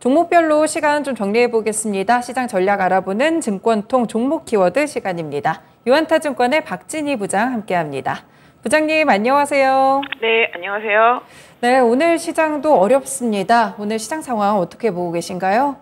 종목별로 시간 좀 정리해 보겠습니다. 시장 전략 알아보는 증권통 종목 키워드 시간입니다. 유한타증권의 박진희 부장 함께합니다. 부장님 안녕하세요. 네, 안녕하세요. 네, 오늘 시장도 어렵습니다. 오늘 시장 상황 어떻게 보고 계신가요?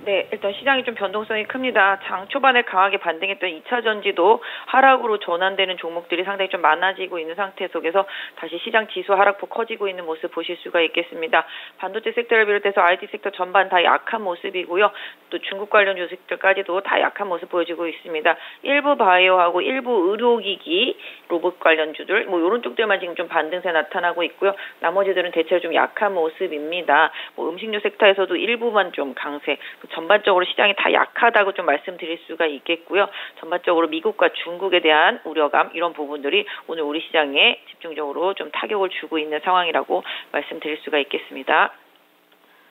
네, 일단 시장이 좀 변동성이 큽니다. 장 초반에 강하게 반등했던 2차 전지도 하락으로 전환되는 종목들이 상당히 좀 많아지고 있는 상태 속에서 다시 시장 지수 하락폭 커지고 있는 모습 보실 수가 있겠습니다. 반도체 섹터를 비롯해서 IT 섹터 전반 다 약한 모습이고요. 또 중국 관련 주식들까지도 다 약한 모습 보여지고 있습니다. 일부 바이오하고 일부 의료기기, 로봇 관련주들 이런 쪽들만 지금 좀 반등세 나타나고 있고요. 나머지들은 대체로 좀 약한 모습입니다. 음식료 섹터에서도 일부만 좀 강세, 전반적으로 시장이 다 약하다고 좀 말씀드릴 수가 있겠고요. 전반적으로 미국과 중국에 대한 우려감 이런 부분들이 오늘 우리 시장에 집중적으로 좀 타격을 주고 있는 상황이라고 말씀드릴 수가 있겠습니다.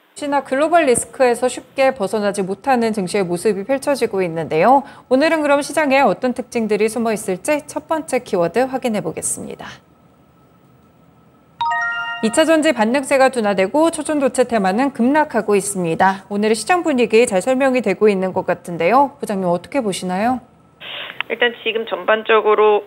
혹시나 글로벌 리스크에서 쉽게 벗어나지 못하는 증시의 모습이 펼쳐지고 있는데요. 오늘은 그럼 시장에 어떤 특징들이 숨어 있을지 첫 번째 키워드 확인해 보겠습니다. 2차 전지 반등세가 둔화되고 초전도체 테마는 급락하고 있습니다. 오늘의 시장 분위기 잘 설명이 되고 있는 것 같은데요. 부장님 어떻게 보시나요? 일단 지금 전반적으로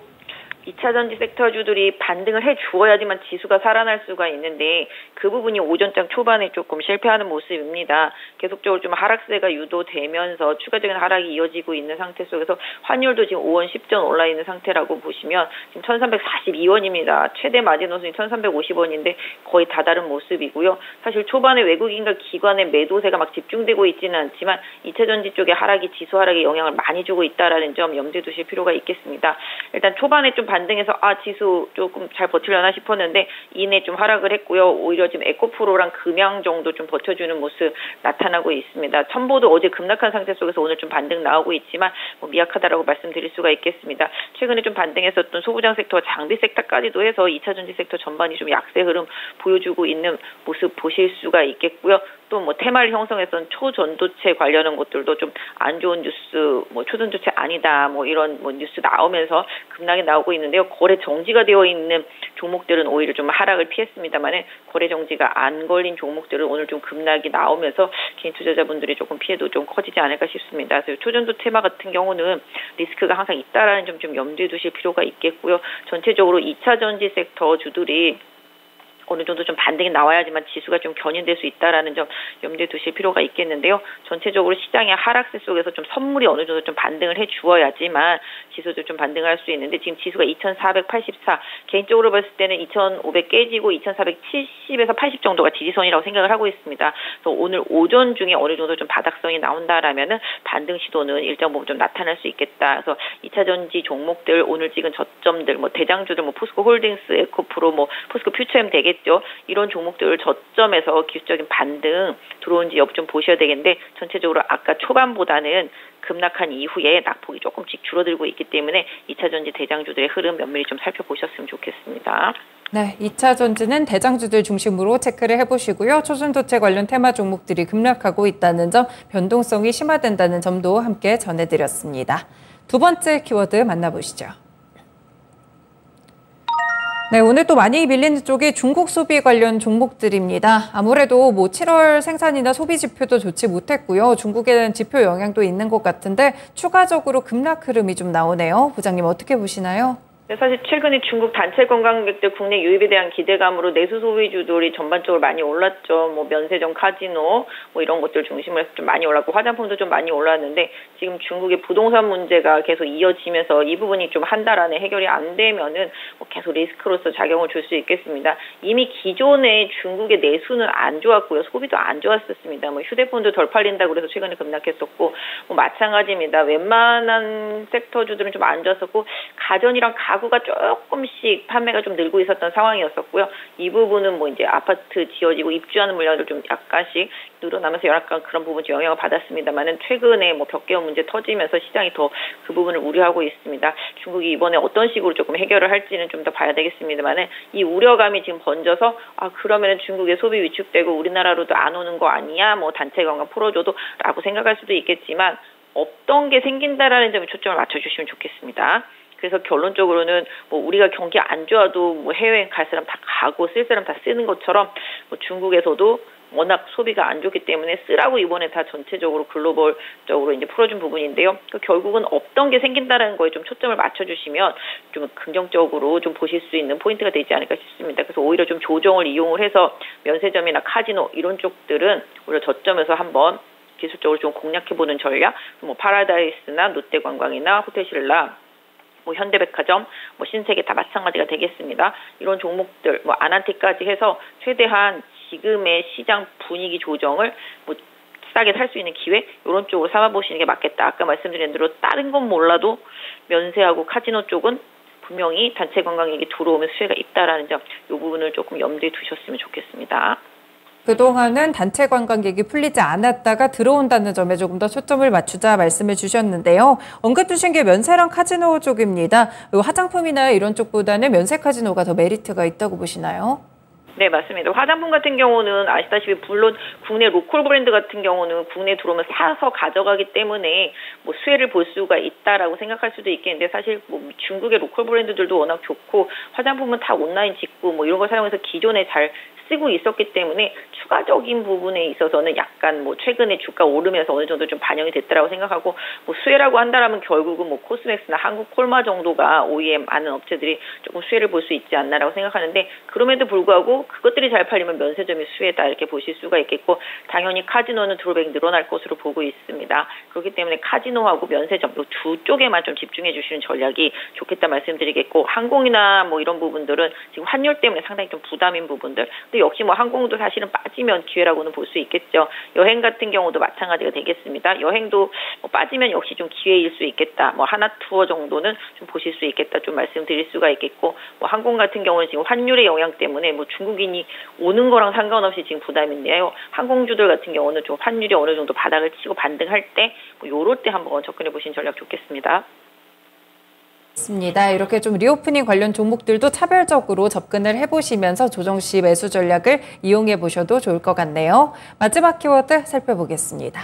2차 전지 섹터주들이 반등을 해주어야지만 지수가 살아날 수가 있는데 그 부분이 오전장 초반에 조금 실패하는 모습입니다. 계속적으로 좀 하락세가 유도되면서 추가적인 하락이 이어지고 있는 상태 속에서 환율도 지금 5원 10전 올라 있는 상태라고 보시면 지금 1342원입니다. 최대 마지노선이 1350원인데 거의 다다른 모습이고요. 사실 초반에 외국인과 기관의 매도세가 막 집중되고 있지는 않지만 2차 전지 쪽의 하락이 지수 하락에 영향을 많이 주고 있다는 점 염두에 두실 필요가 있겠습니다. 일단 초반에 좀 반등해서 지수 조금 잘 버틸려나 싶었는데 이내 좀 하락을 했고요. 오히려 지금 에코프로랑 금양 정도 좀 버텨주는 모습 나타나고 있습니다. 첨보도 어제 급락한 상태 속에서 오늘 좀 반등 나오고 있지만 미약하다라고 말씀드릴 수가 있겠습니다. 최근에 좀 반등했었던 소부장 섹터와 장비 섹터까지도 해서 2차 전지 sek터 전반이 좀 약세 흐름 보여주고 있는 모습 보실 수가 있겠고요. 또 테마를 형성했던 초전도체 관련한 것들도 좀 안 좋은 뉴스, 초전도체 아니다, 이런 뉴스 나오면서 급락이 나오고 있는데요. 거래 정지가 되어 있는 종목들은 오히려 좀 하락을 피했습니다만 거래 정지가 안 걸린 종목들은 오늘 좀 급락이 나오면서 개인 투자자분들이 조금 피해도 좀 커지지 않을까 싶습니다. 그래서 초전도 테마 같은 경우는 리스크가 항상 있다라는 점 좀 염두에 두실 필요가 있겠고요. 전체적으로 2차 전지 섹터 주들이 어느 정도 좀 반등이 나와야지만 지수가 좀 견인될 수 있다라는 점 염두에 두실 필요가 있겠는데요. 전체적으로 시장의 하락세 속에서 좀 선물이 어느 정도 좀 반등을 해 주어야지만 지수도 좀 반등을 할 수 있는데 지금 지수가 2484, 개인적으로 봤을 때는 2500 깨지고 2470에서 80 정도가 지지선이라고 생각을 하고 있습니다. 그래서 오늘 오전 중에 어느 정도 좀 바닥성이 나온다라면은 반등 시도는 일정 부분 좀 나타날 수 있겠다. 그래서 2차 전지 종목들 오늘 찍은 저점들 대장주들 포스코 홀딩스, 에코프로 포스코 퓨처엠 되겠죠. 이런 종목들 저점에서 기술적인 반등 들어온지 여부 좀 보셔야 되겠는데 전체적으로 아까 초반보다는 급락한 이후에 낙폭이 조금씩 줄어들고 있기 때문에 2차 전지 대장주들의 흐름 면밀히 좀 살펴보셨으면 좋겠습니다. 네, 2차 전지는 대장주들 중심으로 체크를 해보시고요. 초전도체 관련 테마 종목들이 급락하고 있다는 점, 변동성이 심화된다는 점도 함께 전해드렸습니다. 두 번째 키워드 만나보시죠. 네, 오늘 또 많이 밀리는 쪽이 중국 소비 관련 종목들입니다. 아무래도 7월 생산이나 소비 지표도 좋지 못했고요. 중국에 대한 지표 영향도 있는 것 같은데 추가적으로 급락 흐름이 좀 나오네요. 부장님 어떻게 보시나요? 네, 사실 최근에 중국 단체 관광객들 국내 유입에 대한 기대감으로 내수 소비주들이 전반적으로 많이 올랐죠. 면세점, 카지노 이런 것들 중심으로 해서 좀 많이 올랐고 화장품도 좀 많이 올랐는데 지금 중국의 부동산 문제가 계속 이어지면서 이 부분이 좀 한 달 안에 해결이 안 되면은 계속 리스크로서 작용을 줄 수 있겠습니다. 이미 기존에 중국의 내수는 안 좋았고요. 소비도 안 좋았었습니다. 휴대폰도 덜 팔린다고 그래서 최근에 급락했었고 마찬가지입니다. 웬만한 섹터주들은 좀 안 좋았었고 가전이랑 가구가 조금씩 판매가 좀 늘고 있었던 상황이었었고요. 이 부분은 이제 아파트 지어지고 입주하는 물량들 좀 약간씩 늘어나면서 약간 그런 부분이 영향을 받았습니다만은 최근에 벽개업 문제 터지면서 시장이 더 그 부분을 우려하고 있습니다. 중국이 이번에 어떤 식으로 조금 해결을 할지는 좀 더 봐야 되겠습니다만은 이 우려감이 지금 번져서 그러면은 중국의 소비 위축되고 우리나라로도 안 오는 거 아니야? 단체 관광 풀어줘도라고 생각할 수도 있겠지만 없던 게 생긴다라는 점에 초점을 맞춰주시면 좋겠습니다. 그래서 결론적으로는 뭐 우리가 경기 안 좋아도 뭐 해외 갈 사람 다 가고 쓸 사람 다 쓰는 것처럼 뭐 중국에서도 워낙 소비가 안 좋기 때문에 쓰라고 이번에 다 전체적으로 글로벌적으로 이제 풀어준 부분인데요. 결국은 없던 게 생긴다는 거에 좀 초점을 맞춰주시면 좀 긍정적으로 좀 보실 수 있는 포인트가 되지 않을까 싶습니다. 그래서 오히려 좀 조정을 이용을 해서 면세점이나 카지노 이런 쪽들은 오히려 저점에서 한번 기술적으로 좀 공략해보는 전략, 뭐 파라다이스나 롯데관광이나 호텔신라, 뭐 현대백화점, 뭐 신세계 다 마찬가지가 되겠습니다. 이런 종목들, 뭐 아난티까지 해서 최대한 지금의 시장 분위기 조정을 뭐 싸게 살 수 있는 기회 이런 쪽으로 삼아보시는 게 맞겠다. 아까 말씀드린 대로 다른 건 몰라도 면세하고 카지노 쪽은 분명히 단체 관광객이 들어오면 수혜가 있다라는 점, 이 부분을 조금 염두에 두셨으면 좋겠습니다. 그동안은 단체 관광객이 풀리지 않았다가 들어온다는 점에 조금 더 초점을 맞추자 말씀을 주셨는데요. 언급 주신 게 면세랑 카지노 쪽입니다. 화장품이나 이런 쪽보다는 면세 카지노가 더 메리트가 있다고 보시나요? 네, 맞습니다. 화장품 같은 경우는 아시다시피 물론 국내 로컬 브랜드 같은 경우는 국내에 들어오면 사서 가져가기 때문에 뭐 수혜를 볼 수가 있다라고 생각할 수도 있겠는데 사실 뭐 중국의 로컬 브랜드들도 워낙 좋고 화장품은 다 온라인 직구 뭐 이런 걸 사용해서 기존에 잘 쓰고 있었기 때문에 추가적인 부분에 있어서는 약간 뭐 최근에 주가 오르면서 어느 정도 좀 반영이 됐다라고 생각하고 뭐 수혜라고 한다라면 결국은 뭐 코스맥스나 한국 콜마 정도가 OEM 아는 업체들이 조금 수혜를 볼 수 있지 않나라고 생각하는데 그럼에도 불구하고 그것들이 잘 팔리면 면세점이 수혜다 이렇게 보실 수가 있겠고 당연히 카지노는 드롭백이 늘어날 것으로 보고 있습니다. 그렇기 때문에 카지노하고 면세점 이 두 쪽에만 좀 집중해 주시는 전략이 좋겠다 말씀드리겠고 항공이나 뭐 이런 부분들은 지금 환율 때문에 상당히 좀 부담인 부분들 역시 뭐 항공도 사실은 빠지면 기회라고는 볼 수 있겠죠. 여행 같은 경우도 마찬가지가 되겠습니다. 여행도 뭐 빠지면 역시 좀 기회일 수 있겠다. 뭐 하나 투어 정도는 좀 보실 수 있겠다. 좀 말씀드릴 수가 있겠고 뭐 항공 같은 경우는 지금 환율의 영향 때문에 뭐 중국인이 오는 거랑 상관없이 지금 부담인데요. 항공주들 같은 경우는 좀 환율이 어느 정도 바닥을 치고 반등할 때 뭐 요럴 때 한번 접근해 보신 전략 좋겠습니다. 맞습니다. 이렇게 좀 리오프닝 관련 종목들도 차별적으로 접근을 해보시면서 조정 시 매수 전략을 이용해 보셔도 좋을 것 같네요. 마지막 키워드 살펴보겠습니다.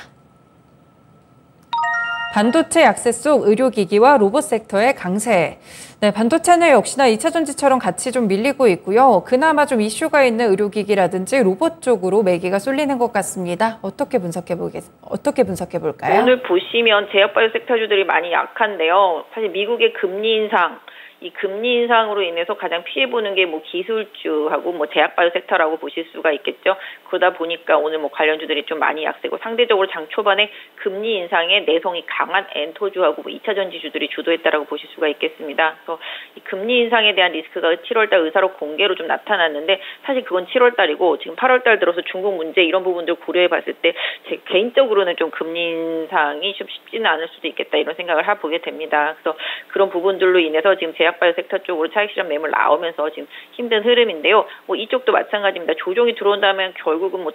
반도체 약세 속 의료기기와 로봇 섹터의 강세. 네, 반도체는 역시나 2차 전지처럼 같이 좀 밀리고 있고요. 그나마 좀 이슈가 있는 의료기기라든지 로봇 쪽으로 매기가 쏠리는 것 같습니다. 어떻게 분석해 볼까요? 오늘 보시면 제약바이오 섹터주들이 많이 약한데요. 사실 미국의 금리 인상, 이 금리 인상으로 인해서 가장 피해보는 게 뭐 기술주하고 뭐 제약바이오 섹터라고 보실 수가 있겠죠. 그러다 보니까 오늘 뭐 관련주들이 좀 많이 약세고 상대적으로 장 초반에 금리 인상에 내성이 강한 엔토주하고 뭐 2차 전지주들이 주도했다라고 보실 수가 있겠습니다. 그래서 이 금리 인상에 대한 리스크가 7월달 의사록 공개로 좀 나타났는데 사실 그건 7월달이고 지금 8월달 들어서 중국 문제 이런 부분들 고려해 봤을 때 제 개인적으로는 좀 금리 인상이 좀 쉽지는 않을 수도 있겠다 이런 생각을 해보게 됩니다. 그래서 그런 부분들로 인해서 지금 제약바이오 섹터 쪽으로 차익 실현 매물 나오면서 지금 힘든 흐름인데요. 뭐 이쪽도 마찬가지입니다. 조정이 들어온다면 결국은 뭐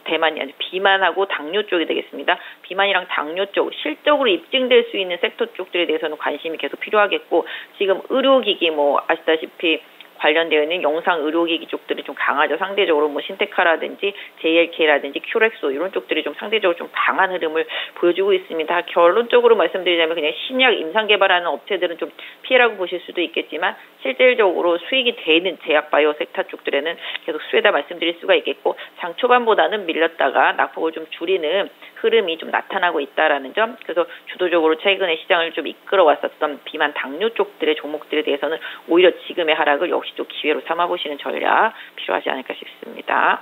대만이 아니라 비만하고 당뇨 쪽이 되겠습니다. 비만이랑 당뇨 쪽 실적으로 입증될 수 있는 섹터 쪽들에 대해서는 관심이 계속 필요하겠고 지금 의료기기 뭐 아시다시피 관련되어 있는 영상 의료기기 쪽들이 좀 강하죠. 상대적으로 뭐 신테카라든지 JLK라든지 큐렉소 이런 쪽들이 좀 상대적으로 좀 강한 흐름을 보여주고 있습니다. 결론적으로 말씀드리자면 그냥 신약 임상 개발하는 업체들은 좀 피해라고 보실 수도 있겠지만 실질적으로 수익이 되는 제약바이오 섹터 쪽들에는 계속 수혜다 말씀드릴 수가 있겠고 장 초반보다는 밀렸다가 낙폭을 좀 줄이는 흐름이 좀 나타나고 있다라는 점. 그래서 주도적으로 최근에 시장을 좀 이끌어왔었던 비만 당뇨 쪽들의 종목들에 대해서는 오히려 지금의 하락을 역시 또 기회로 삼아보시는 전략 필요하지 않을까 싶습니다.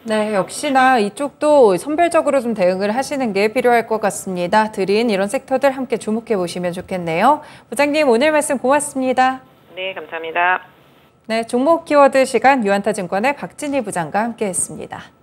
네, 역시나 이쪽도 선별적으로 좀 대응을 하시는 게 필요할 것 같습니다. 드린 이런 섹터들 함께 주목해 보시면 좋겠네요. 부장님 오늘 말씀 고맙습니다. 네, 감사합니다. 네, 종목 키워드 시간 유한타증권의 박진희 부장과 함께했습니다.